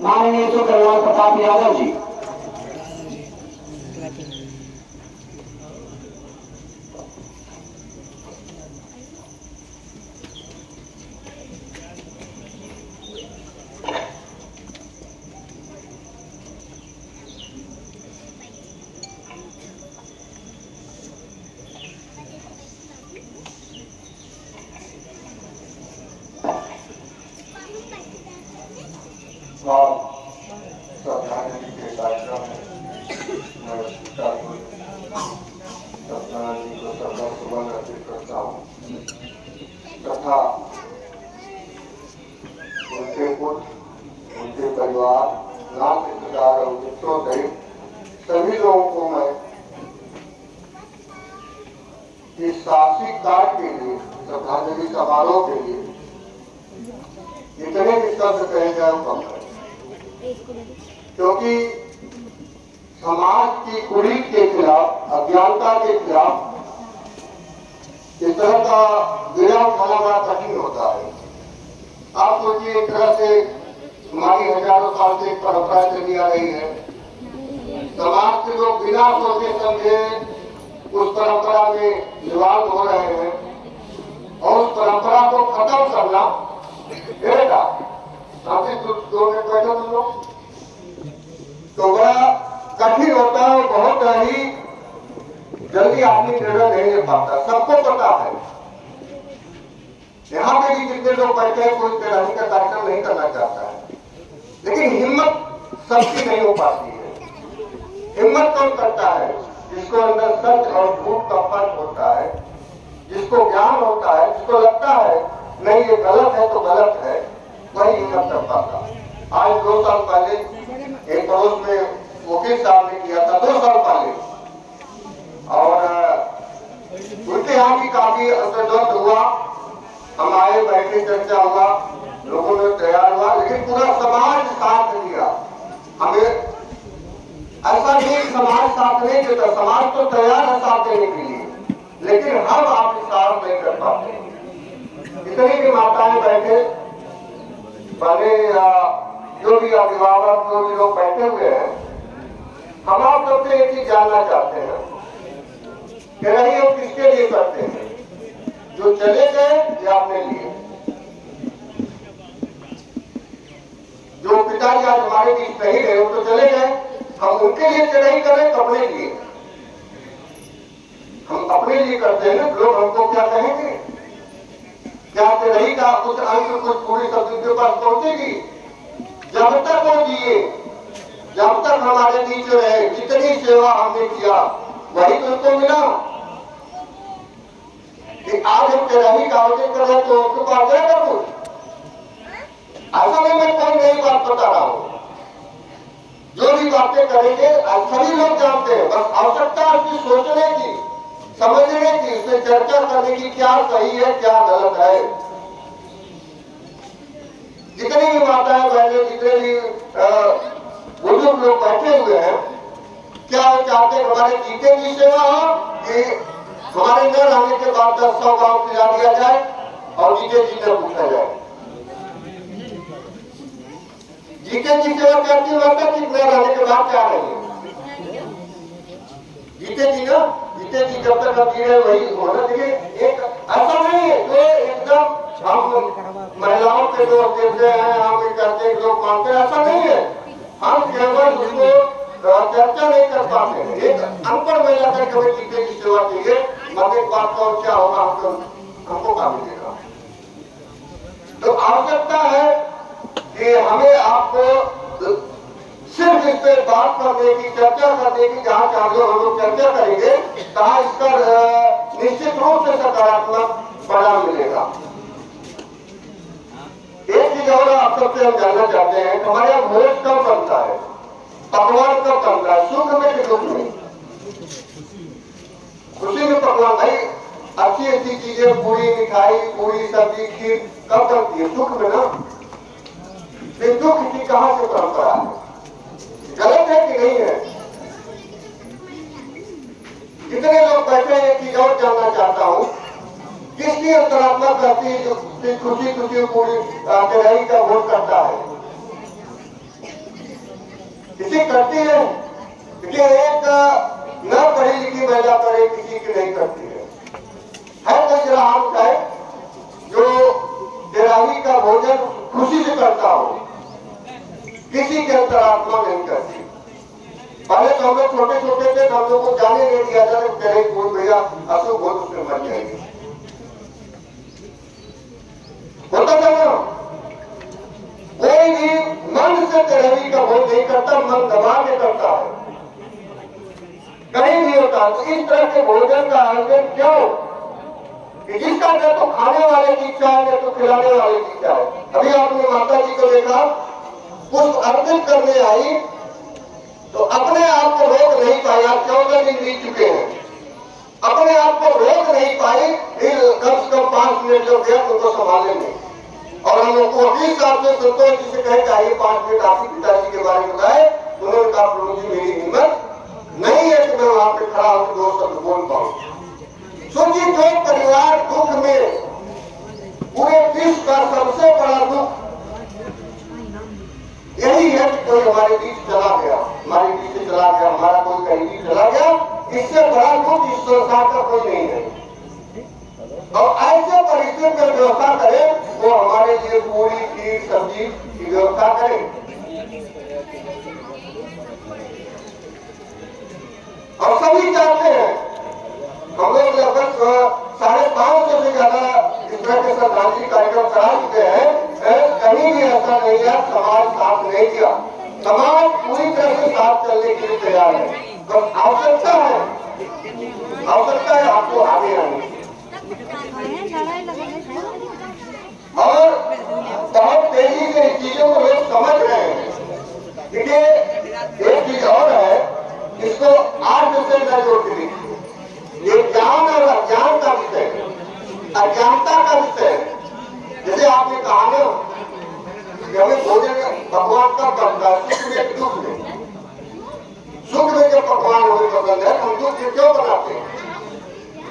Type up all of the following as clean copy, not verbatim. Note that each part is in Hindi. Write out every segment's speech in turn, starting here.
माननीय सुकल्याण प्रताप यादव जी। श्रद्धांजलि के कार्यक्रम में मैं सत्यनारायण जी को श्रद्धा सुमन अर्पित करता हूँ तथा उनके पुत्र, उनके परिवार, नाम रिश्तेदार और मित्रों सहित सभी लोगों को मैं इस साहसिक कार्य के लिए, श्रद्धांजलि समारोह के लिए इतने भी शब्द कहे जाए कम है, क्योंकि समाज की कुरीति के खिलाफ, अज्ञानता के खिलाफ इस तरह का विजय उठाना बड़ा कठिन होता है। आप सोचिए, एक तरह से हमारी हजारों साल से परंपरा चली आ रही है। समाज के लोग बिना सोचे समझे उस परंपरा में निवास हो रहे हैं और उस परंपरा को खत्म करना बेटा तो बड़ा कठिन होता है। बहुत ही जल्दी आदमी निर्णय नहीं ले पाता। सबको पता है, यहाँ पे भी जितने लोग बैठे हैं कोई तैरानी का कार्यक्रम नहीं करना चाहता है, लेकिन हिम्मत सबकी नहीं हो पाती है। हिम्मत कौन करता है? जिसको अंदर सच और झूठ का फर्क होता है, जिसको ज्ञान होता है, जिसको लगता है नहीं ये गलत है तो गलत है, वही हिम्मत कर पाता। आज 2 साल पहले एक पड़ोस में वकील साहब ने किया था, 2 साल पहले, और उनके यहाँ भी काफी अंतर्गत हुआ। हम आए, बैठे, चर्चा हुआ, लोगों ने तैयार हुआ, लेकिन पूरा समाज साथ दिया। हमें ऐसा नहीं समाज साथ नहीं देता, समाज तो तैयार है साथ देने के लिए, लेकिन हम आप साथ नहीं कर पाते। इतनी भी माताएं बैठे, बने या जो भी अभिभावक, जो भी लोग बैठे हुए हैं, हम आप सबसे एक चीज जानना चाहते हैं कि नहीं हम किसके लिए करते हैं? जो चले गए या अपने लिए? जो पिताजी आज हमारे बीच नहीं रहे, वो तो चले गए, हम उनके लिए चढ़ाई करें तो अपने लिए? हम अपने लिए करते हैं ना। लोग हमको क्या कहेंगे? क्या चढ़ाई का कुछ अंश, कुछ पूरी सब्जी के पास पहुंचेगी? जब तक वो जिए, जब तक हमारे बीच रहे, जितनी सेवा हमने किया वही तो उनको मिला। कि आज हम चढ़ाई का आयोजन कर रहे तो उसको आ जाएगा कुछ? ऐसा नहीं, मैं कोई नई बात बता रहा हूं। जो भी बातें करेंगे सभी लोग जानते हैं, बस आवश्यकता है उसकी सोचने की, समझने की, उससे चर्चा करने की, क्या सही है क्या गलत है। जितनी भी माताएं बहनें, जितने भी बुजुर्ग लोग बैठे हुए हैं, क्या वो चाहते हैं हमारे जीते की सेवा हो कि हमारे न रहने के बाद 10-100 गांव खिला दिया जाए और जीते जी न पूछा जाए? जीते जी सेवा करती माता कि न रहने के बाद क्या रही है? जीते जी ना, जीते जी जब तक हम जी रहे वही होना चाहिए। एक ऐसा नहीं है जो एकदम हम महिलाओं के लोग देते हैं, हम ये करते हैं, लोग मानते हैं, ऐसा नहीं है। हम केवल उसको चर्चा नहीं कर पाते हैं। एक अनपढ़ महिला का कभी जीते की सेवा चाहिए, मगर बात का क्या होगा हमको काम मिलेगा। तो आवश्यकता है कि हमें आपको सिर्फ इस पे बात करने की, चर्चा करने की, जहाँ चाहे हम लोग चर्चा करेंगे कहाँ इसका निश्चित रूप से सकारात्मक परिणाम मिलेगा। एक चीज और आप सबसे हम जानना चाहते हैं, हमारे यहाँ भोज कब बनता है, पकवान कब बनता है? सुख में कि दुख में? खुशी में पकवान भाई, अच्छी अच्छी चीजें, पूरी मिठाई, पूरी सब्जी, खीर कब बनती है? सुख में ना। फिर दुख की कहां से परंपरा है? गलत है कि नहीं है? जितने लोग बैठे हैं, एक चीज और जानना चाहता हूं, किसकी अंतरात्मा करती है जो खुशी खुशी पूरी चढ़ाई का भोज करता है? किसी करती है कि एक न पढ़ी लिखी महिला करे, किसी की नहीं करती है कोई ग्राहक है जो तेरावी का भोजन खुशी से करता हो, किसी के अंतरात्मा नहीं करती। पहले तो हम लोग छोटे छोटे थे, हम लोग को जाने नहीं दिया था, तेरे बोल भैया अशुभ हो उसमें मर जाएगी, होता था ना। कोई भी मन से तेरहवीं का भोज नहीं करता, मन दबा के करता है, कहीं नहीं होता। तो इस तरह के भोजन का आयोजन क्यों कि जिसका न तो खाने वाले की इच्छा है, न तो खिलाने वाले की इच्छा है। अभी आपने माता जी को देखा, पुष्प अर्पित करने आई तो अपने आप को रोक नहीं पाई, आप 14 दिन बीत चुके हैं, अपने आप को रोक नहीं पाई, फिर कम से कम 5 मिनट जो गया उनको संभाले नहीं। और हम लोग को 20 साल से संतोष जी से कहे चाहिए 5 मिनट आपके पिताजी के बारे में बताए, उन्होंने कहा प्रभु जी मेरी हिम्मत नहीं है कि मैं वहां पे खड़ा होकर 2 शब्द बोल पाऊं। सोचिए, जो परिवार दुख में, पूरे विश्व का सबसे बड़ा दुख यही है कि कोई हमारे बीच चला गया, हमारे बीच से चला गया, हमारा कोई करीबी चला गया, इससे बड़ा दुख इस संसार का कोई नहीं है। और ऐसे परिस्थिति में व्यवस्था करें, वो हमारे लिए पूरी खीर सब्जी की व्यवस्था करें। और सभी चाहते हैं, हम लोग लगभग 550 से ज्यादा इस तरह के श्रद्धांजलि कार्यक्रम करा चुके हैं, कहीं भी ऐसा नहीं है समाज साथ नहीं किया। समाज पूरी तरह से साथ चलने के लिए तैयार है, बस आवश्यकता है आपको आगे आने। और बहुत तेजी से इस चीजों को लोग समझ रहे हैं। देखिए, एक चीज और है, इसको 8 विषय में जोड़ के देखिए, ये ज्ञान और अज्ञान का विषय है, अज्ञानता का विषय है। जैसे आपने कहा ना कि हमें भोजन भगवान का बनता है, सुख में दुख में, सुख में जो पकवान हमें पसंद है, हम दुख में क्यों बनाते हैं?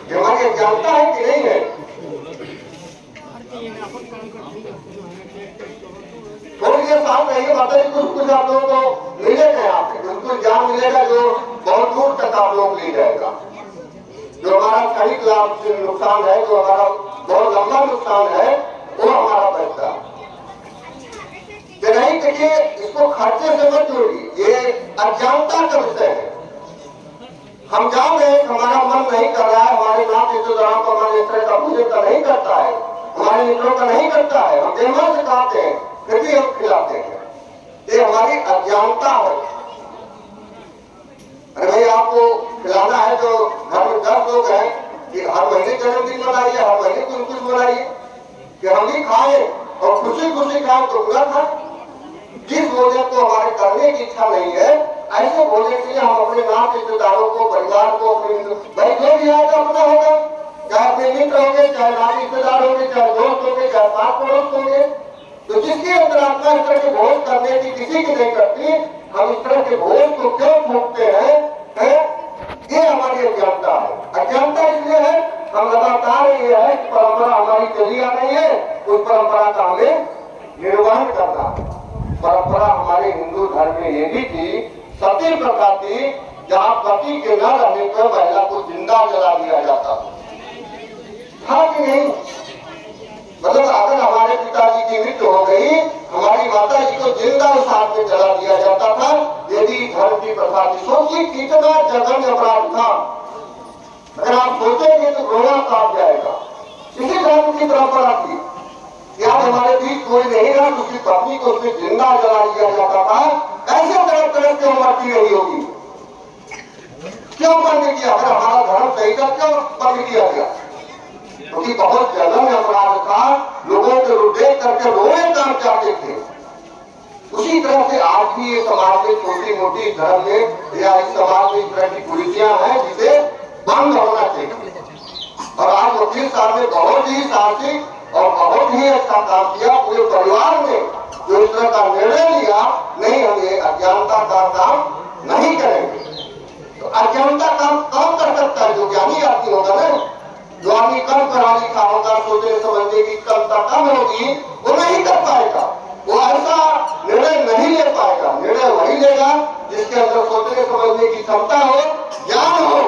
ये हमारी अज्ञानता है कि नहीं है? थोड़ी देर साथ रहिए, माता जी कुछ आप लोगों को मिलेगा, यहाँ पे बिल्कुल ज्ञान मिलेगा जो बहुत दूर तक आप लोग ले जाएगा। जो हमारा शरीर लाभ से नुकसान है, जो हमारा बहुत लंबा नुकसान है, वो हमारा बचता नहीं। देखिए, इसको खर्चे से मत जोड़िए, ये अज्ञानता का विषय है। हम जान रहे हैं हमारा मन नहीं कर रहा है, हमारे नाथ रिश्तेदारों का मन इस तरह का भोजन का नहीं करता है, हमारे मित्रों का नहीं करता है, हम बेईमान से खाते हैं, फिर भी हम खिलाते हैं, ये हमारी अज्ञानता है। अरे भाई, आपको खिलाना है तो घर में 10 लोग हैं कि हर महीने जन्मदिन मनाइए, हर महीने कुछ मनाइए कि हम भी खाए और खुशी खुशी खाए तो बुरा खाए। जिस भोजन को हमारे करने की इच्छा नहीं है, ऐसे भोजन के लिए हम अपने नाथ रिश्तेदारों को, परिवार को, भाई जो भी आएगा अपना होगा, चाहे अपने मित्र होंगे, चाहे नाथ रिश्तेदार होंगे, चाहे दोस्त होंगे, चाहे 5 पड़ोस होंगे। तो जिसकी अंतरात्मा इस तरह के भोज करने की किसी की नहीं करती, हम इस तरह के भोज को क्यों फूकते हैं? ये हमारी अज्ञानता है। अज्ञानता इसलिए है, हम लगातार ये है कि परंपरा हमारी चली आ रही है, उस परंपरा का हमें निर्वहन करना। परंपरा हमारे हिंदू धर्म में ये भी थी, सती प्रथा थी, जहाँ पति के न रहने पर महिला को जिंदा जला दिया जाता था कि नहीं? मतलब अगर हमारे पिताजी की मृत्यु हो गई, हमारी माता जी को जिंदा उस हाथ में जला दिया जाता था, यदि धर्म की प्रथा थी। सोचिए कितना जघन्य अपराध था। अगर आप सोचेंगे तो रोना कांप जाएगा। इसी धर्म की परंपरा थी। क्या हमारे बीच कोई नहीं रहा, उसकी पत्नी को उसमें जिंदा जला दिया जाता था। ऐसे तरह तरह क्यों मरती रही होगी? क्यों मरने किया? अगर हमारा धर्म सही था, क्यों बंद किया गया? क्योंकि बहुत जघन्य अपराध था, लोगों के देख करके रोने काम चाहते थे। उसी तरह से आज भी ये समाज में छोटी मोटी धर्म में या इस समाज में इस तरह की कुरीतियां हैं जिसे बंद होना चाहिए। और आज वकील साहब ने बहुत ही साहसिक और बहुत ही अच्छा काम किया। पूरे परिवार ने जो इस तरह का निर्णय लिया, नहीं हम ये अज्ञानता का काम नहीं करेंगे। तो अज्ञानता काम कौन कर सकता है? जो ज्ञानी आदमी होगा ना, जो आदमी कम पढ़ा लिखा होगा, सोचने समझने की क्षमता कम होगी, वो नहीं कर पाएगा, वो ऐसा निर्णय नहीं ले पाएगा। निर्णय वही लेगा जिस जिसके अंदर सोचने समझने की क्षमता हो, ज्ञान हो।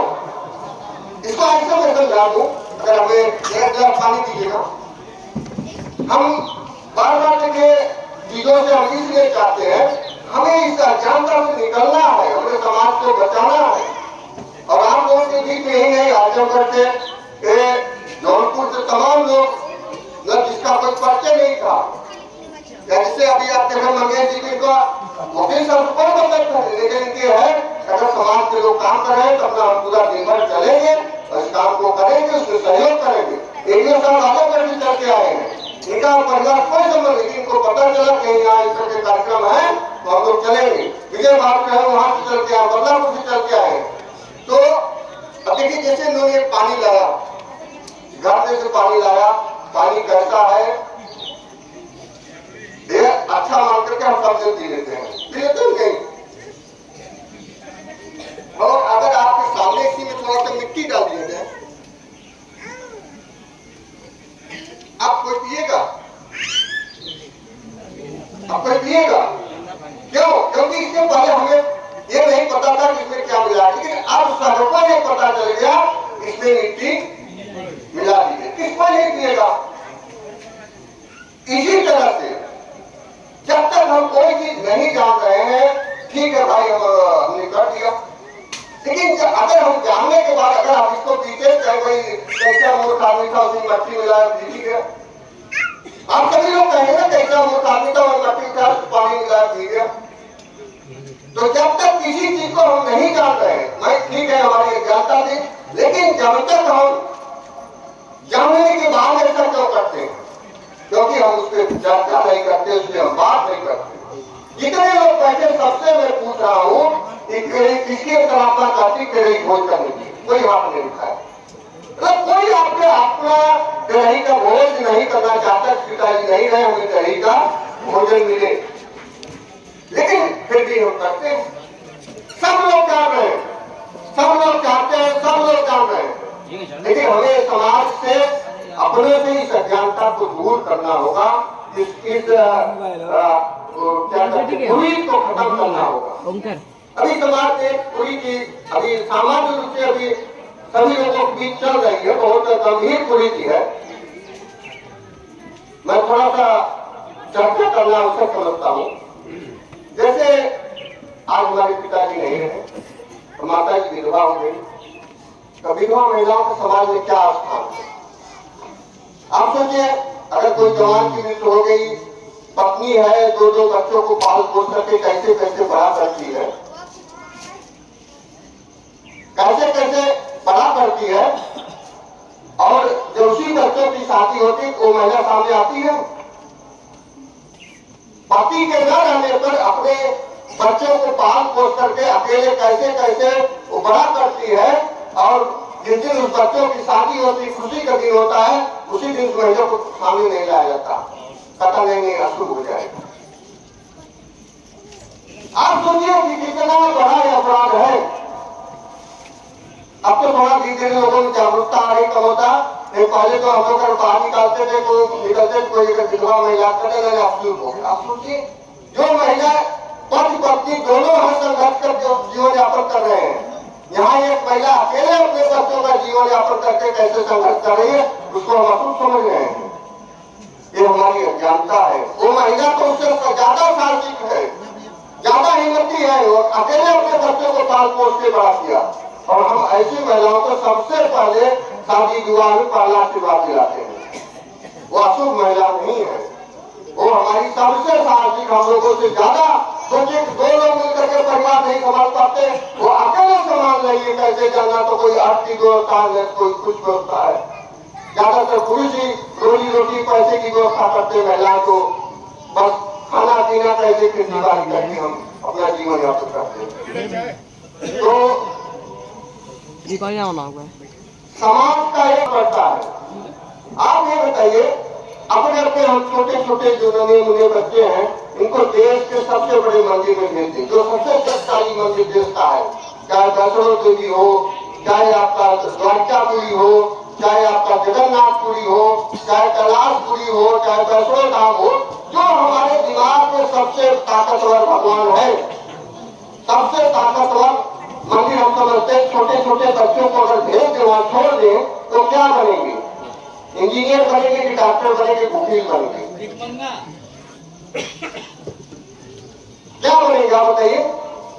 इसको ऐसे मैं समझा दूं, अगर हमें एक गिलास पानी दीजिएगा, हम बार बार देखिए चीजों से हम इसलिए चाहते हैं, हमें इस अज्ञानता से निकलना है, हमें समाज को बचाना है। और आप लोगों के बीच में ही नहीं, आजमगढ़ से जौनपुर से तमाम लोग जिसका कोई परिचय नहीं था, जैसे अभी आप देखें मंगेश जी को वकील साहब कोई मतलब नहीं, लेकिन इनके है अगर समाज के लोग काम कर रहे हैं तो अपना हम पूरा दिन भर चलेंगे और इस काम को करेंगे, उसमें सहयोग करेंगे। एक साल आजमगढ़ से चल के आए हैं, इनका परिवार कोई संबंध नहीं, इनको पता चला कहीं यहाँ इस तरह के कार्यक्रम है तो हम लोग चलेंगे। विजय भारत जो है वहां से चल के आए, बदलापुर से चल के आए। तो अब देखिए जैसे इन्होंने पानी लाया, घर में से पानी लाया, पानी कैसा है ये अच्छा मान करके हम सब पी लेते हैं, पी लेते हैं नहीं। और अगर आपके सामने इसी में थोड़ा सा मिट्टी डाल दिया जाए, आप कोई पिएगा? आप कोई पिएगा? क्यों? क्योंकि इससे पहले हमें ये नहीं पता था कि इसमें क्या मिला, लेकिन अब सबको ये पता चल गया इसमें मिट्टी मिला दी है, किसको नहीं पिएगा? इसी तरह से जब तक हम कोई चीज नहीं जान रहे हैं, ठीक है भाई हमने कर दिया, लेकिन अगर हम जानने के बाद अगर हम इसको पीते, चाहे भाई कैसा मूर्ख आदमी था उसमें मट्टी मिलाया पी गया, आप सभी लोग कहेंगे ना कैसा मूर्ख आदमी था और मट्टी था पानी मिलाया पी गया। तो जब तक किसी चीज को हम नहीं जान रहे हैं, मैं ठीक है हमारी अज्ञानता थी, लेकिन जब तक हम जानने के बाद ऐसा क्यों करते हैं? क्योंकि हम उस पर चर्चा नहीं करते, उस पर हम बात नहीं करते। जितने लोग बैठे सबसे मैं पूछ रहा हूँ कि किसकी कल्पना करती तेरे खोज करने की, कोई हाथ नहीं उठाया। मतलब कोई आपके अपना ग्रही का भोज नहीं करना चाहता, पिताजी नहीं रहे हमें ग्रही का भोजन मिले, लेकिन फिर भी हम करते हैं। सब लोग जान रहे हैं, सब लोग चाहते हैं, सब लोग जान रहे हैं, लेकिन हमें समाज से अपने से इस अज्ञानता को दूर करना होगा, इस बुरी को खत्म करना होगा। अभी समाज में बुरी की अभी सामान्य रूप से अभी सभी लोगों के बीच चल रही है, बहुत गंभीर बुरी की है। मैं थोड़ा सा चर्चा करना अवसर समझता हूँ। जैसे आज हमारे पिताजी नहीं रहे, माता जी विधवा हो गई, तो विधवा महिलाओं के समाज में क्या स्थान है? आप सोचिए अगर कोई जवान की मृत्यु हो गई, पत्नी है, दो बच्चों को पाल पोस करके कैसे कैसे बड़ा करती है, कैसे कैसे बड़ा करती है, और जब उसी बच्चों की शादी होती है वो महिला सामने आती है, पति के न रहने पर अपने बच्चों को पाल पोस करके अकेले कैसे कैसे वो बड़ा करती है, और जिस दिन उस बच्चों की शादी होती, खुशी का दिन होता है, उसी दिन उस महिला को सामने नहीं लाया जाता, कतल नहीं अशुभ हो जाएगा। आप सोचिए कि कितना बड़ा अपराध है। अब तो थोड़ा धीरे धीरे लोगों में जागरूकता आ रही, कम होता नहीं, पहले तो हम लोग बाहर निकालते थे तो निकलते कोई विधवा महिला करने लगे, अफसूस हो गया। आप सोचिए जो महिला पति पत्नी दोनों हर संघर्ष कर जीवन यापन कर रहे हैं, यहाँ एक महिला अकेले अपने बच्चों का जीवन यापन करके कैसे संघर्ष कर रही है, उसको हम अशुभ समझ रहे हैं। ये हमारी अज्ञानता है। वो महिला तो उससे ज्यादा साहसिक है, ज्यादा हिम्मती है, वो अकेले अपने बच्चों को पाल पोस के बड़ा किया, और हम ऐसी महिलाओं को सबसे पहले शादी विवाह में पहला आशीर्वाद दिलाते हैं। वो अशुभ महिला नहीं है, वो हमारी सबसे साहसिक, हम लोगों से ज्यादा। सोचिए दो लोग मिलकर के परिवार नहीं संभाल पाते, वो अकेले संभाल लेंगे कैसे जाना, तो कोई आर्थिक व्यवस्था है, कोई कुछ व्यवस्था है, ज्यादातर पुरुष ही रोजी पैसे की व्यवस्था करते, महिलाओं को बस खाना पीना कैसे खेती बाड़ी करके हम अपना जीवन यापन करते हैं। तो समाज का एक बढ़ता है। आप ये बताइए, अपने अपने हम छोटे छोटे जो नन्हे मुन्ने बच्चे हैं, इनको देश के सबसे बड़े मंदिर में भेजते, जो सबसे शक्तिशाली मंदिर देश का है, चाहे वैष्णो देवी हो, चाहे आपका द्वारकापुरी हो, चाहे आपका जगन्नाथपुरी हो, चाहे कैलाशपुरी हो, चाहे वैष्णो धाम हो, जो हमारे दिमाग में सबसे ताकतवर भगवान है, सबसे ताकतवर मंदिर हम समझते हैं। छोटे छोटे बच्चों को अगर भेज के वहां छोड़ दें तो क्या बनेंगे? इंजीनियर बनेंगे कि डॉक्टर बनेंगे, वकील बनेंगे, क्या बनेंगे आप बताइए?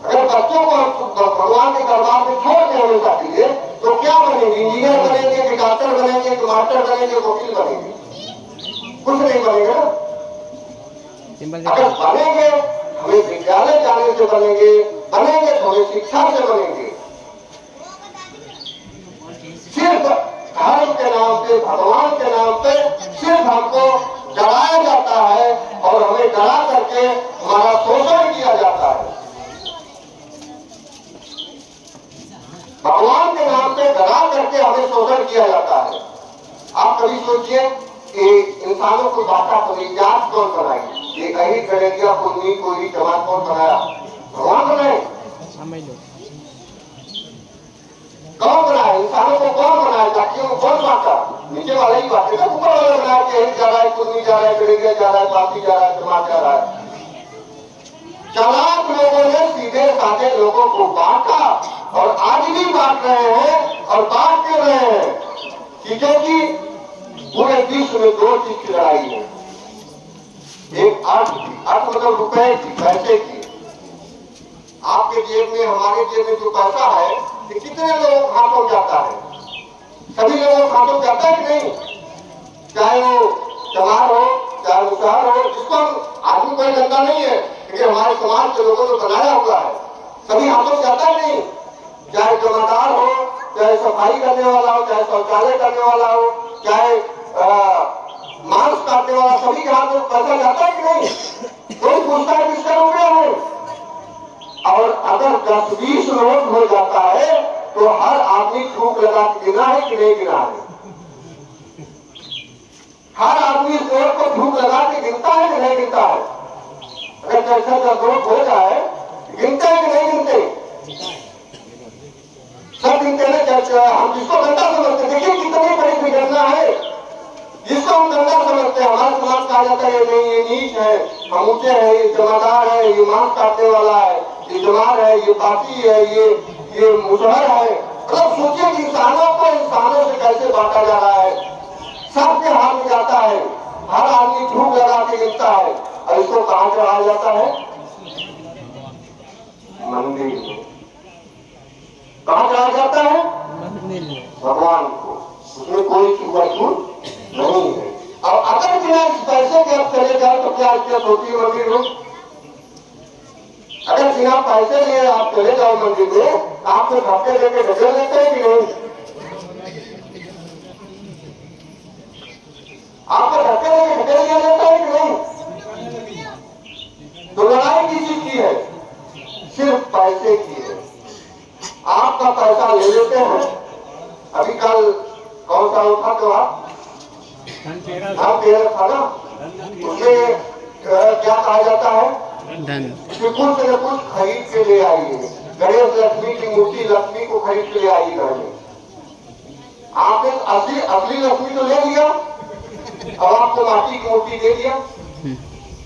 अगर बच्चों को भगवान के दरबार में छोड़ दें हमेशा के लिए तो क्या बनेंगे? इंजीनियर बनेंगे कि डॉक्टर बनेंगे कि मास्टर बनेंगे, वकील बनेंगे? कुछ नहीं बनेगा ना। अगर बनेंगे हमें विद्यालय जाने से बनेंगे, बनेंगे तो हमें शिक्षा से बनेंगे। सिर्फ धर्म के नाम पे, भगवान के नाम पे सिर्फ हमको डराया जाता है और हमें डरा करके हमारा शोषण किया जाता है। भगवान के नाम पे डरा करके हमें शोषण किया जाता है। आप कभी सोचिए कि इंसानों को बांटा कोई जात कौन बनाई? ये कहीं गड़ेरिया कुन्नी कोई जमात कौन बनाया? भगवान बनाए। कौन बनाया? इंसानों को कौन बनाया? जातियों को कौन बांटा? नीचे वाले ही बांटे ना, ऊपर वाले बनाया कि यही जा रहा है, कुन्नी जा रहा है, गड़ेरिया जा रहा है, बाकी जा रहा है, जमात जा रहा है। चालाक लोगों ने सीधे साधे लोगों को बांटा और आज भी बांट रहे हैं और बांट क्यों रहे हैं? क्योंकि पूरे विश्व में दो चीज की लड़ाई है। एक अर्थ की, अर्थ मतलब रुपए की, पैसे की। आपके जेब में, हमारे जेब में जो पैसा है कि कितने लोगों के हाथों जाता है? सभी लोगों के हाथों जाता है कि नहीं? चाहे वो चमार हो, चाहे मुसहर हो, जिसको आदमी कोई गंदा नहीं है, लेकिन हमारे समाज के लोगों ने बनाया हुआ है, सभी हाथों जाता है नहीं? चाहे जमादार हो, चाहे सफाई करने वाला हो, चाहे शौचालय करने वाला हो, चाहे मांस काटने वाला, सभी के हाथ में पैसा जाता है कि नहीं? कोई पूछता है किसका रुपया है? और अगर 10-20 नोट हो जाता है तो हर आदमी थूक लगा के गिना है कि नहीं गिना है? हर आदमी इस नोट को थूक लगा के गिनता है कि नहीं गिनता है? अगर 10 नोट हो जाए गिनते हैं कि नहीं गिनते? सब गिनते हैं। हम जिसको गंदा समझते, देखिए कितनी बड़ी घटना है जिसको हम गंदा समझते हैं। हमारे समाज कहा जाता है नहीं ये नीच है, हम ऊंचे हैं, ये जमादार है, ये मांस काटने वाला है, ये जमार है, ये बाकी है, ये मुसहर है। मतलब सोचिए कि इंसानों को इंसानों से कैसे बांटा जा रहा है। सबके हाथ में जाता है, हर आदमी धूप लगा के गिरता है और इसको कहां चढ़ाया जाता है? मंदिर में। कहां चढ़ाया जाता है? भगवान को। उसमें कोई छूट नहीं है। और अगर बिना इस पैसे के आप चले जाए तो क्या इज्जत होती है मंदिर में? अगर बिना पैसे लिए आप चले जाओ मंदिर में, आपको धक्के देके ढकेल देते हैं कि नहीं? आपको धक्के देके ढकेल दिया जाता है कि नहीं? तो लड़ाई किस चीज की है? सिर्फ पैसे की है। आपका पैसा ले लेते हैं। अभी कल कौन सा उठा तो आप धनतेरस था ना, उसमें क्या कहा जाता है? कुछ न कुछ खरीद के ले आइए। गणेश लक्ष्मी की मूर्ति, लक्ष्मी को खरीद के ले आइए घर में। आपने असली लक्ष्मी तो ले लिया और आपको माटी की मूर्ति दे दिया।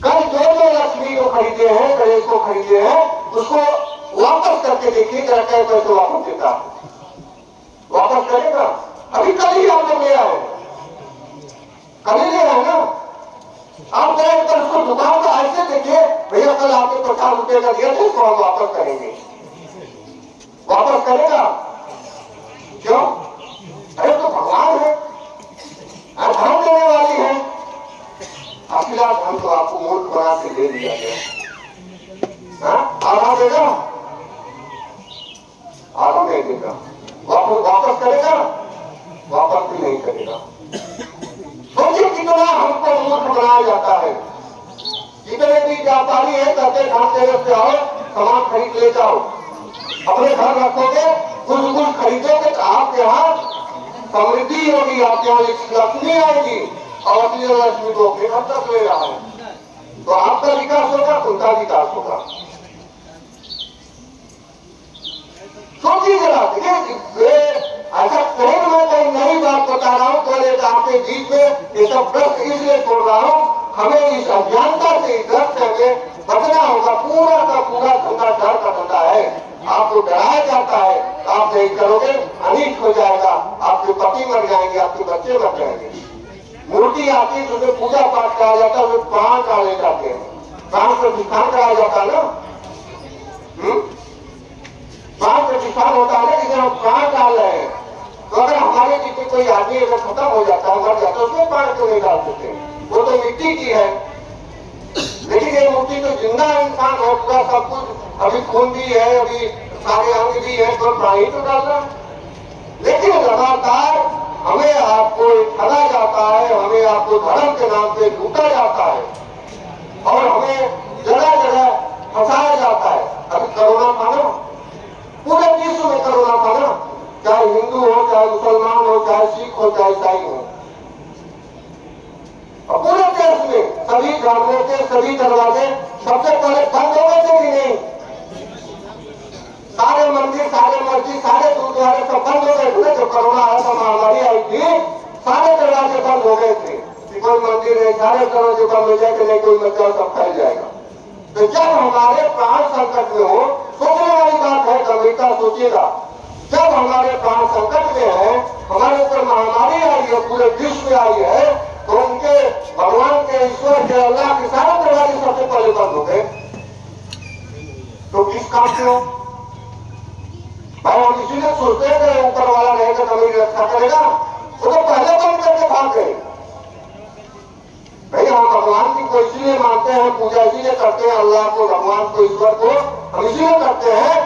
कल जो लक्ष्मी को खरीदे हैं, गणेश को खरीदे हैं, उसको वापस करके देखिए जरा कै पैसे वापस देता है। वापस करेगा? अभी कल ही आप लोग ले आए, कल ही ले आए ना। आप जरा एक बार उसको दुकान पर ऐसे देखिए, भैया कल आपने 50 रुपए का दिया था, इसको हम वापस करेंगे। वापस करेगा? क्यों? अरे तो भगवान है, धन देने वाली है। अखिला धन तो आपको मूर्ख बना के दे दिया गया। आधा देगा? आधा नहीं देगा। वापस करेगा? वापस भी नहीं करेगा। सोचिए कितना हमको मूर्ख बनाया जाता है। जितने भी व्यापारी है कहते धनतेरस से आओ, सामान खरीद ले जाओ, अपने घर रखोगे, कुछ खरीदोगे तो आपके यहाँ समृद्धि होगी, आपके यहाँ लक्ष्मी आएगी। और अपनी लक्ष्मी को अपने घर तक ले रहा है तो आपका विकास होगा, उनका विकास होगा। सोचिए जरा, देखिए ऐसा कहीं मैं कहीं नई बात बता रहा हूँ, तो आपके बीच में ये सब प्रश्न इसलिए छोड़ रहा हूँ। हमें इस अज्ञानता से, इस ग्रस्त से बचना होगा। पूरा का पूरा धंधा डर का धंधा है। नहीं करोगे अनिष्ट हो जाएगा, आपके पति मर जाएंगे, आपके बच्चे मर जाएंगे। मूर्ति आती है तो उसमें पूजा पाठ कराया जाता है, उसमें प्राण डाले जाते हैं, प्राण प्रतिष्ठान कराया जाता है ना। प्राण प्रतिष्ठान होता है ना, जिसे हम प्राण डाल रहे हैं। तो अगर हमारे जीते कोई आदमी अगर खत्म हो जाता है, मर जाता है, उसमें प्राण क्यों नहीं डाल सकते? वो तो मिट्टी की है। लेकिन ये मूर्ति तो जिंदा इंसान है, पूरा सब कुछ, अभी खून भी है, अभी सारे अंग भी है, तो प्राण ही तो डाल रहा है। लेकिन लगातार हमें आपको ठगा जाता है, हमें आपको धर्म के नाम पे लूटा जाता है और हमें जगह जगह फंसाया जाता है। अभी कोरोना था ना, पूरे विश्व में कोरोना था ना, चाहे हिंदू हो, चाहे मुसलमान हो, चाहे सिख हो, चाहे ईसाई हो, और पूरे देश में सभी धर्मों के सभी दरवाजे सबसे पहले बंद हो गए थे कि नहीं? सारे मंदिर, सारे मस्जिद, सारे गुरुद्वारे सब बंद हो गए थे। जब कोरोना आया था, महामारी आई थी, सारे दरवाजे बंद हो गए थे कि कोई मंदिर नहीं, सारे दरवाजे बंद हो जाएगा, नहीं कोई मस्जिद, सब फैल जाएगा। तो जब हमारे प्राण संकट में हो, सोचने वाली बात है, गंभीरता सोचिएगा, जब हमारे प्राण संकट में है, हमारे ऊपर महामारी आई है, पूरे विश्व में आई है, तो उनके भगवान के, ईश्वर के, अल्लाह के सारे दरवाजे सबसे पहले बंद हो गए। तो किस काम से हो भाई? हम इसीलिए सोचते हैं कि ऊपर वाला रहेगा तो मेरी रक्षा करेगा, वो तो पहले बंद करके भाग गए। भाई हम भगवान की को इसलिए मानते हैं, पूजा इसीलिए करते हैं, अल्लाह को, भगवान को, ईश्वर को हम इसलिए करते हैं,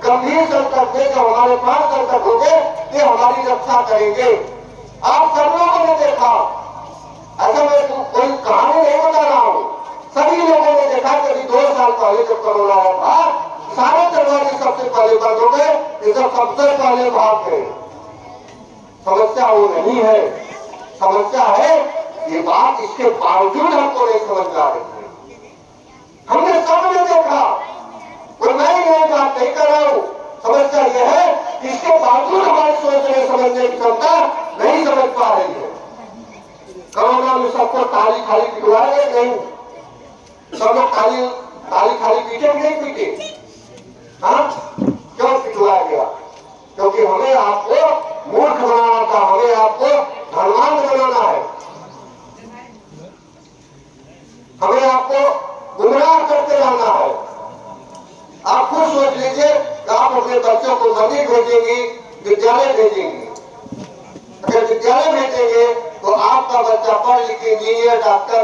गंभीर संकट में जब हमारे प्राण संकट होंगे ये हमारी रक्षा करेंगे। आप सब लोगों ने देखा, ऐसा मैं कोई कहानी नहीं बता रहा हूँ, सभी लोगों ने देखा कि अभी 2 साल पहले जब कोरोना आया था, सारे दरवाजे सबसे पहले बंद हो गए, ये सबसे पहले भाग गए। समस्या वो नहीं है, समस्या है ये बात, इसके बावजूद हमको नहीं समझ आ रही है। हमने सबने देखा, और मैं ये बात नहीं कर रहा हूँ, समस्या ये है कि इसके बावजूद हमारे सोचने समझने की क्षमता नहीं समझ पा रही है। कोरोना में सबको ताली खाली पिटवाए नहीं, सब लोग ताली खाली पीटे नहीं पीटे? हाँ, क्यों पिटवाया गया? क्योंकि हमें आपको मूर्ख बनाना था, हमें आपको धनवान बनाना है, हमें आपको गुमराह करते रहना है। आप खुद सोच लीजिए कि आप अपने बच्चों को मंदिर भेजेंगे, विद्यालय भेजेंगे। अगर विद्यालय भेजेंगे तो आपका बच्चा पढ़ लिख के इंजीनियर, डॉक्टर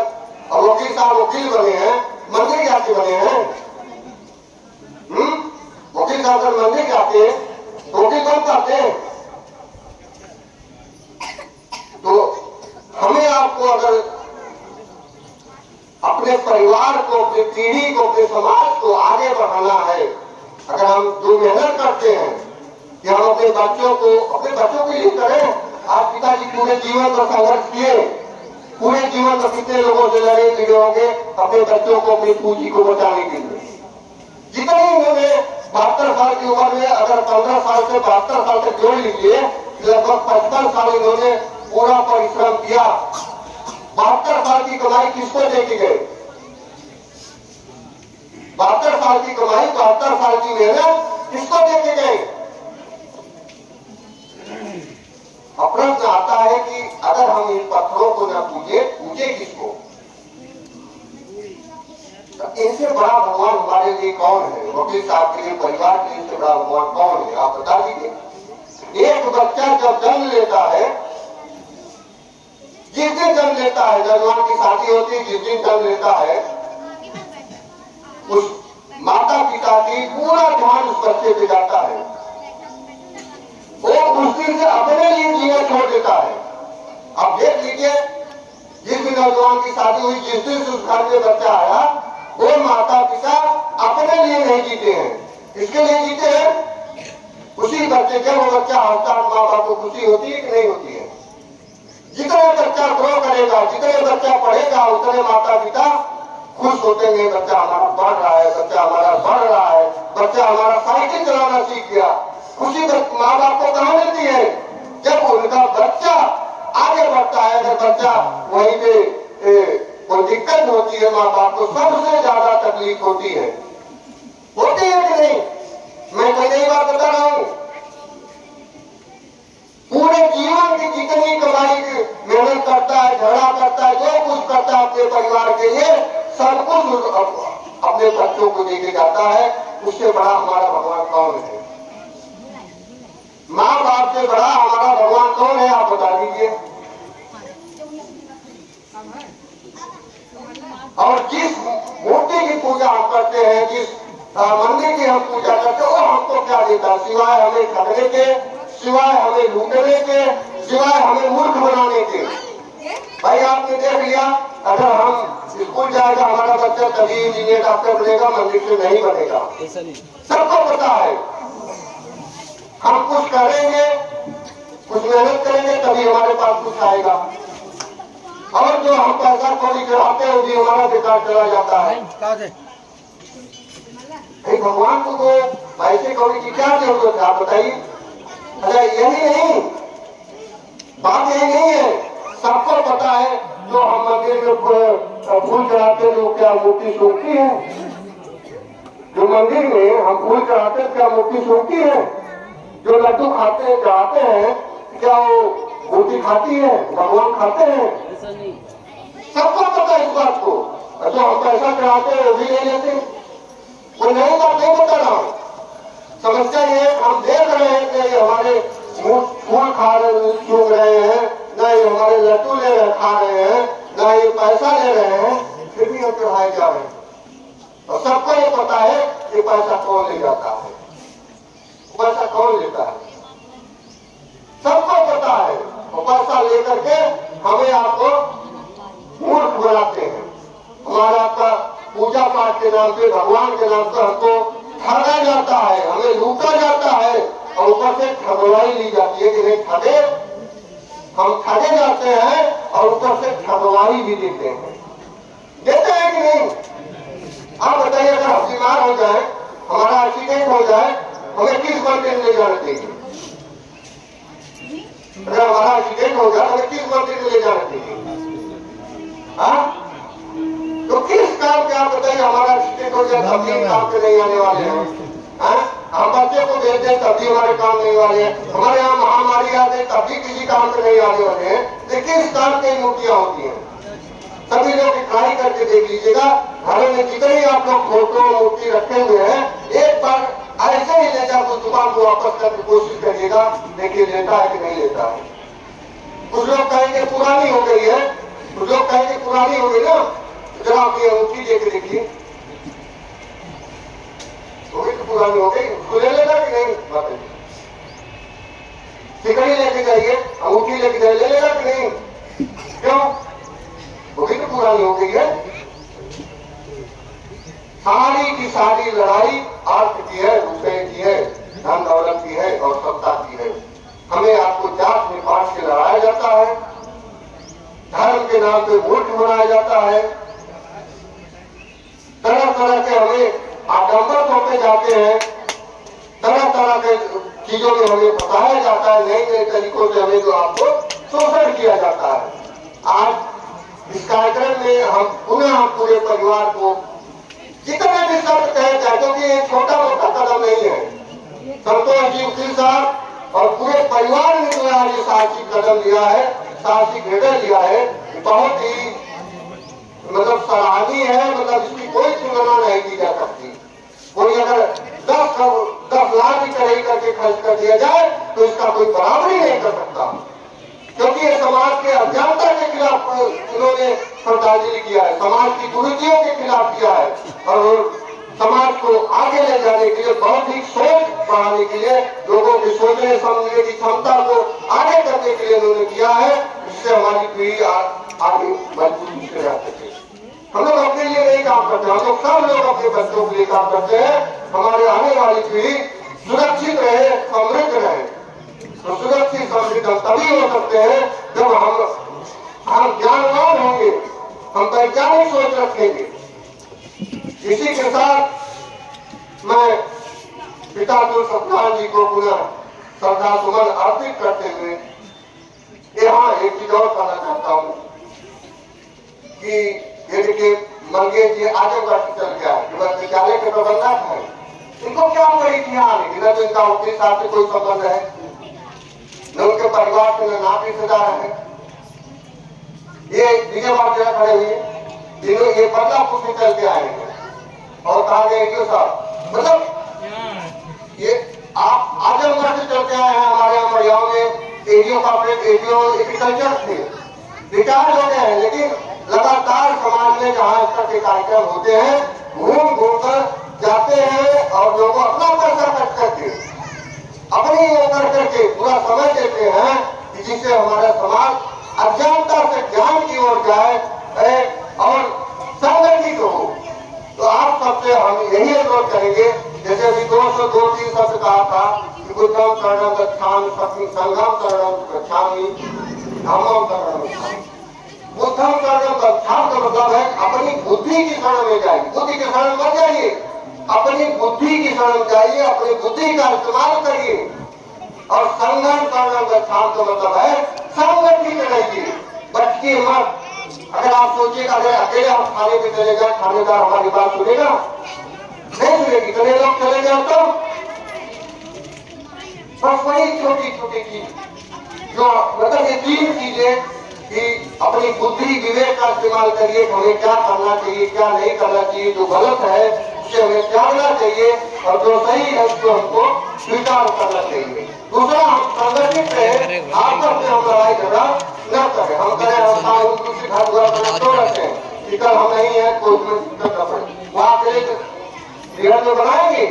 और वकील साहब वकील बने हैं, मंदिर जाके बने हैं। वकील साहब अगर मंदिर जाते हैं तो वकील कौन करते हैं? तो हमें आपको अगर अपने परिवार को, अपनी पीढ़ी को, अपने समाज को आगे बढ़ाना है, अगर हम जो मेहनत करते हैं कि हम अपने बच्चों के लिए करें। आप पिताजी पूरे जीवन का संघर्ष किए, पूरे जीवन में कितने लोगों से लड़े भिड़े होंगे अपने बच्चों को, अपनी पूंजी को बचाने के लिए। जितने इन्होंने 72 साल की उम्र में, अगर 15 साल से 72 साल तक जोड़ लीजिए, लगभग 55 साल इन्होंने पूरा परिश्रम किया। 72 साल की कमाई किसको देके गए? 72 साल की कमाई, 72 साल की मेहनत किसको देके गए? प्रश्न आता है कि अगर हम इन पत्थरों को न पूजे किसको? तो इनसे बड़ा भगवान हमारे लिए कौन है? वकील साहब के लिए, परिवार के लिए बड़ा भगवान कौन है? आप बता दीजिए। एक बच्चा जब जन्म लेता है, जिस दिन जन्म लेता है, भगवान की शादी होती है, जिस दिन जन्म लेता है, उस माता पिता की पूरा ध्यान उस बच्चे पे जाता है। वो उस दिन से अपने लिए जीना छोड़ देता है। अब देख लीजिए, जिस दिन भगवान की शादी हुई, जिस दिन से उस घर में बच्चा आया, वो माता पिता अपने लिए नहीं जीते हैं। किसके लिए जीते हैं? उसी बच्चे, जब वो बच्चा हंसता है, माँ बाप को खुशी होती है कि नहीं होती है? जितने बच्चा ग्रो करेगा, जितने बच्चा पढ़ेगा, उतने माता पिता खुश होते हैं। बच्चा हमारा बढ़ रहा है, बच्चा हमारा बढ़ रहा है, बच्चा हमारा साइकिल चलाना सीख गया। खुशी माँ बाप को कहाँ मिलती है? जब उनका बच्चा आगे बढ़ता है। अगर बच्चा वहीं पे कोई दिक्कत होती है, माँ बाप को सबसे ज्यादा तकलीफ होती है कि नहीं? मैं कोई नई बात बता रहा हूँ। अपने परिवार के लिए सब कुछ अपने बच्चों को देके जाता है। उससे बड़ा हमारा भगवान कौन है? माँ बाप से बड़ा हमारा भगवान कौन है? आप बता दीजिए। और जिस मूर्ति की पूजा हम करते हैं, जिस मंदिर की हम पूजा करते हैं, वो हमको क्या देता है? सिवाय हमें ठगने के, सिवाय हमें लूटने के, सिवाय हमें मूर्ख बनाने के। भाई आपने देख लिया, अगर हम स्कूल जाएगा हमारा बच्चा तभी इंजीनियर डॉक्टर बनेगा, मंदिर से नहीं बनेगा। सबको पता है। हम कुछ करेंगे, कुछ मेहनत करेंगे तभी हमारे पास कुछ आएगा। और जो हम पैसा कौड़ी चढ़ाते हैं वो भी हमारा बेकार चला जाता है। भगवान को पैसे कौड़ी की क्या जरूरत है? आप बताइए। अच्छा यही नहीं, बात यही नहीं है। सबको पता है जो हम मंदिर में फूल चढ़ाते हैं, जो क्या मूर्ति सूखती है? जो मंदिर में हम फूल चढ़ाते हैं क्या मूर्ति सूखती है? जो लड्डू खाते हैं चढ़ाते हैं क्या वो मूर्ति खाती है? भगवान खाते हैं? सबको पता है इस बात को। जो हम पैसा चढ़ाते हैं वो भी ले लेते। वो नहीं बात नहीं बता रहा हूँ। समस्या ये हम देख रहे हैं कि हमारे फूल खा रहे चूक रहे हैं, न ये हमारे लड्डू ले रहे खा रहे हैं, न ये पैसा ले रहे हैं, फिर भी हम चढ़ाए जा रहे हैं। और सबको ये पता है कि पैसा कौन ले जाता है, पैसा कौन लेता है, सबको पता है। और पैसा लेकर के हमें आपको मूर्ख बनाते हैं। हमारा आपका पूजा पाठ के नाम पे, भगवान के नाम पे हमको ठगा जाता है, हमें लूटा जाता है और ऊपर से ठगवाई ली जाती है कि नहीं ठगे, हम ठगे जाते हैं और ऊपर से ठगवाई भी देते हैं। देते हैं कि नहीं? आप बताइए, अगर हम बीमार हो जाए, हमारा एक्सीडेंट हो जाए, हमें किस मंदिर में ले जाना चाहिए? अगर हमारा एक्सीडेंट हो जाए हमें किस मंदिर में ले जाना चाहिए? तो किस काम के? आप बताइए, हमारा एक्सीडेंट हो जाए तब भी काम पे नहीं आने वाले हैं। हम बच्चे को भेज दें तब भी हमारे काम नहीं वाले हैं। हमारे यहाँ महामारी आ गई तब भी किसी काम पे नहीं आने वाले हैं। लेकिन किस काम की मूर्तियां होती हैं? सभी लोग ट्राई करके देख लीजिएगा, घरों में जितनी आप लोग फोटो मूर्ति रखे हुए हैं, एक बार ऐसे ही ले जाकर दुकान को वापस करने की कोशिश करिएगा, देखिए लेता है कि नहीं लेता है। कुछ लोग कहेंगे पुरानी हो गई है, कुछ लोग कहेंगे पुरानी हो गई ना, जरा आप ये अंगूठी देख लीजिए, वो भी तो पुरानी हो गई, उसको ले लेगा कि नहीं? बताइए। सिकड़ी लेके जाइए, अंगूठी लेके जाइए, ले लेगा कि नहीं? क्यों? वो भी तो पुरानी हो गई है। सारी की सारी लड़ाई अर्थ की है, रुपए की है, धन दौलत की है और सत्ता की है। हमें आपको जात निपात से लड़ाया जाता है, धर्म के नाम पे मूर्ख बनाया जाता है, तरह तरह के हमें आडंबर सौंपे जाते हैं, तरह तरह के चीजों में हमें बताया जाता है, नए नए तरीकों से हमें जो आपको शोषण किया जाता है। आज इस कार्यक्रम में हम पुनः हम पूरे परिवार को जितने भी शब्द कहे जाए, क्योंकि ये छोटा मोटा कदम नहीं है, संतोष जी वकील साहब और पूरे परिवार ने जो है ये साहसिक कदम लिया है, साहसिक निर्णय लिया है, बहुत ही मतलब सराहनीय है। मतलब इसकी कोई तुलना नहीं की जा सकती। कोई अगर 10 लाख की तरह करके खर्च कर दिया जाए तो इसका कोई बराबरी नहीं कर सकता, क्योंकि ये समाज के अज्ञानता के खिलाफ उन्होंने श्रद्धांजलि किया है, समाज की कुरीतियों के खिलाफ किया है और समाज को आगे ले जाने के लिए, बौद्धिक सोच बढ़ाने के लिए, लोगों की सोचने समझने की क्षमता को आगे करने के लिए उन्होंने किया है, जिससे हमारी पीढ़ी आगे मजबूती से रह सके। हम लोग अपने लिए नहीं काम करते, हम लोग सब लोग अपने बच्चों के लिए काम करते हैं। हमारे आने वाली पीढ़ी सुरक्षित रहे, समृद्ध रहे। तो सुरक्षित समृद्ध तभी हो सकते हैं जब हम ज्ञानवान होंगे, हम वैज्ञानिक सोच रखेंगे। इसी के साथ मैं पिता सत्यनारायण जी को पुनः श्रद्धा सुमन अर्पित करते हुए यहाँ एक चीज और कहना चाहता हूँ कि ये देखिए मंगेश जी आजमगढ़ से चल गया है, विद्यालय के प्रबंधक है, इनको क्या पड़ी थी आने की? न तो इनका वकील साहब से कोई संबंध है, न उनके परिवार से, न नाती रिश्तेदार है। ये विजय बात जगह खड़े हुए जिन्हें ये बदलापुर से चल के आए हैं और कहा गया कि साहब मतलब ये आप आजमगढ़ से चल के आए हैं, हमारे यहाँ महिलाओं में एजीओ कॉर्पोरेट एजीओ एग्रीकल्चर थे, रिटायर्ड हो गए हैं, लेकिन लगातार समाज में जहाँ इस तरह के कार्यक्रम होते हैं घूम घूम कर जाते हैं और लोगों को अपना पैसा खर्च करके अपनी वो कर करके पूरा समय देते हैं कि जिससे हमारा समाज अज्ञानता से ज्ञान की ओर जाए और संगठित हो। तो आप सबसे हम यही अनुरोध करेंगे, जैसे अभी 203 शब्द कहा था कि बुद्धम शरणम गच्छामि, संघम शरणम गच्छामि, धम्मम शरणम गच्छामि। बुद्धम शरणम गच्छामि का मतलब है अपनी बुद्धि की शरण में जाइए, बुद्धि की शरण मत जाइए, अपनी बुद्धि की शरण जाइए, अपनी बुद्धि का इस्तेमाल करिए। और संघम शरणम गच्छामि का मतलब है संगठित रहिए, बचकिए मत। अगर आप सोचिएगा अगर अकेले हम थाने पे चले गए, थानेदार हमारी बात सुनेगा? नहीं सुनेगी। इतने लोग चले गए तो बस वही छोटी छोटी चीज जो मतलब ये 3 चीजें कि अपनी बुद्धि विवेक का इस्तेमाल करिए, हमें क्या करना चाहिए क्या नहीं करना चाहिए, जो गलत है उसे हमें त्यागना चाहिए और जो सही है उसको हमको स्वीकार करना चाहिए। दूसरा, हम संगठित रहे, आपस में हम लड़ाई झगड़ा न करें। हम करें हम दूसरे घर बुरा करना तो रखते हैं, हम नहीं है कोई दिक्कत न पड़े, वहाँ के लिए बनाएंगे